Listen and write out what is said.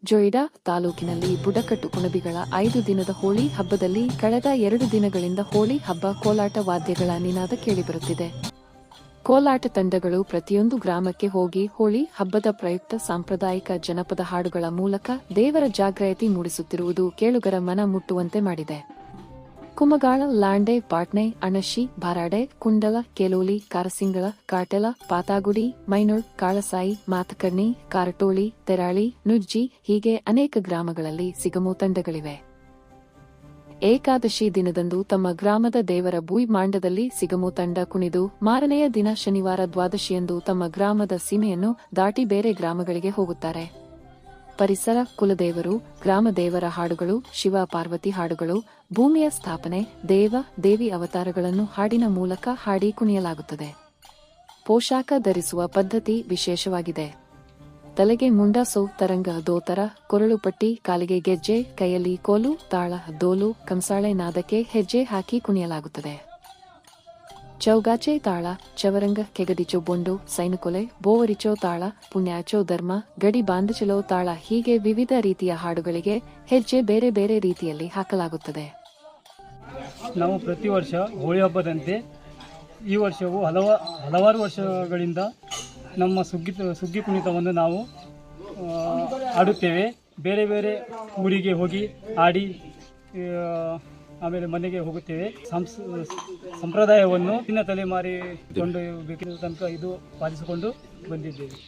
ಜೊಯ್ಡಾ ತಾಲೂಕಿನಲ್ಲಿ ಬುಡಕಟ್ಟು ಕುಣಬಿಗಳ 5 ದಿನದ ಹೋಳಿ ಹಬ್ಬದಲ್ಲಿ ಕಳೆದ 2 ದಿನಗಳಿಂದ ಹೋಳಿ ಹಬ್ಬ ಕೋಲಾಟ ವಾದ್ಯಗಳ ನಿನಾದ ಕೇಳಿಬರುತ್ತಿದೆ. ಕೋಲಾಟ ತಂಡಗಳು ಪ್ರತಿಯೊಂದು ಗ್ರಾಮಕ್ಕೆ ಹೋಗಿ ಹೋಳಿ ಹಬ್ಬದ ಪ್ರಯುಕ್ತ ಸಾಂಪ್ರದಾಯಿಕ ಜನಪದ ಹಾಡುಗಳ ಮೂಲಕ ದೇವರ ಜಾಗೃತಿ ಮೂಡಿಸುತ್ತಿರುವುದು ಕೇಳುಗರ ಮನ ಮುಟ್ಟುವಂತೆ ಮಾಡಿದೆ. ಕುಮಗಾಳ, ಲಾಂಡೆ, ಪಾಟ್ನೆ, ಅಣಶಿ, ಭಾರಾಡೆ, ಕುಂಡಲ, ಕೆಲೋಲಿ, ಕಾರಸಿಂಗಳ, ಕಾಟೆಲ, ಪಾತಾಗುಡಿ, ಮೈನೂರ್, ಕಾಳಸಾಯಿ, ಮಾತಕರ್ಣಿ, ಕಾರಟೋಳಿ, ತೆರಾಳಿ, ನುಜ್ಜಿ ಹೀಗೆ ಅನೇಕ ಗ್ರಾಮಗಳಲ್ಲಿ ಸಿಗಮು ತಂಡಗಳಿವೆ. ಏಕಾದಶಿ ದಿನದಂದು ತಮ್ಮ ಗ್ರಾಮದ ದೇವರ ಬೂಯ್ ಮಾಂಡದಲ್ಲಿ ಸಿಗಮು ತಂಡ ಕುಣಿದು ಮಾರನೆಯ ದಿನ ಶನಿವಾರ ದ್ವಾದಶಿಯಂದು ತಮ್ಮ ಗ್ರಾಮದ ಸೀಮೆಯನ್ನು ದಾಟಿ ಬೇರೆ ಗ್ರಾಮಗಳಿಗೆ ಹೋಗುತ್ತಾರೆ. ಪರಿಸರ, ಕುಲದೇವರು, ಗ್ರಾಮದೇವರ ಹಾಡುಗಳು, ಶಿವ ಪಾರ್ವತಿ ಹಾಡುಗಳು, ಭೂಮಿಯ ಸ್ಥಾಪನೆ, ದೇವ ದೇವಿ ಅವತಾರಗಳನ್ನು ಹಾಡಿನ ಮೂಲಕ ಹಾಡಿ ಕುಣಿಯಲಾಗುತ್ತದೆ. ಪೋಷಾಕ ಧರಿಸುವ ಪದ್ಧತಿ ವಿಶೇಷವಾಗಿದೆ. ತಲೆಗೆ ಮುಂಡಾಸು, ತರಂಗ, ದೋತರ, ಕೊರಳು ಪಟ್ಟಿ, ಕಾಲಿಗೆ ಗೆಜ್ಜೆ, ಕೈಯಲ್ಲಿ ಕೋಲು, ತಾಳ, ಡೋಲು, ಕಂಸಾಳೆ ನಾದಕ್ಕೆ ಹೆಜ್ಜೆ ಹಾಕಿ ಕುಣಿಯಲಾಗುತ್ತದೆ. ಚೌಗಾಚೆ ತಾಳ, ಚವರಂಗ, ಕೆಗದಿಚೋ ಬೊಂಡು, ಸೈನುಕೊಲೆ, ಬೋವರಿಚೋ ತಾಳ, ಪುಣ್ಯಾಚೋ ಧರ್ಮ, ಗಡಿ ಬಾಂಧಚಲೋ ತಾಳ ಹೀಗೆ ವಿವಿಧ ರೀತಿಯ ಹಾಡುಗಳಿಗೆ ಹೆಜ್ಜೆ ಬೇರೆ ಬೇರೆ ರೀತಿಯಲ್ಲಿ ಹಾಕಲಾಗುತ್ತದೆ. ನಾವು ಪ್ರತಿ ವರ್ಷ ಹೋಳಿ ಹಬ್ಬದಂತೆ ಈ ವರ್ಷವೂ ಹಲವಾರು ವರ್ಷಗಳಿಂದ ನಮ್ಮ ಸುಗ್ಗಿ ಕುಣಿತವನ್ನು ನಾವು ಆಡುತ್ತೇವೆ. ಬೇರೆ ಬೇರೆ ಊರಿಗೆ ಹೋಗಿ ಆಡಿ ಆಮೇಲೆ ಮನೆಗೆ ಹೋಗುತ್ತೇವೆ. ಸಂಪ್ರದಾಯವನ್ನು ಇನ್ನ ತಲೆಮಾರಿಕೊಂಡು ಬೇಕಿದ್ದ ತನಕ ಇದು ಪಾಲಿಸಿಕೊಂಡು ಬಂದಿದ್ದೇವೆ.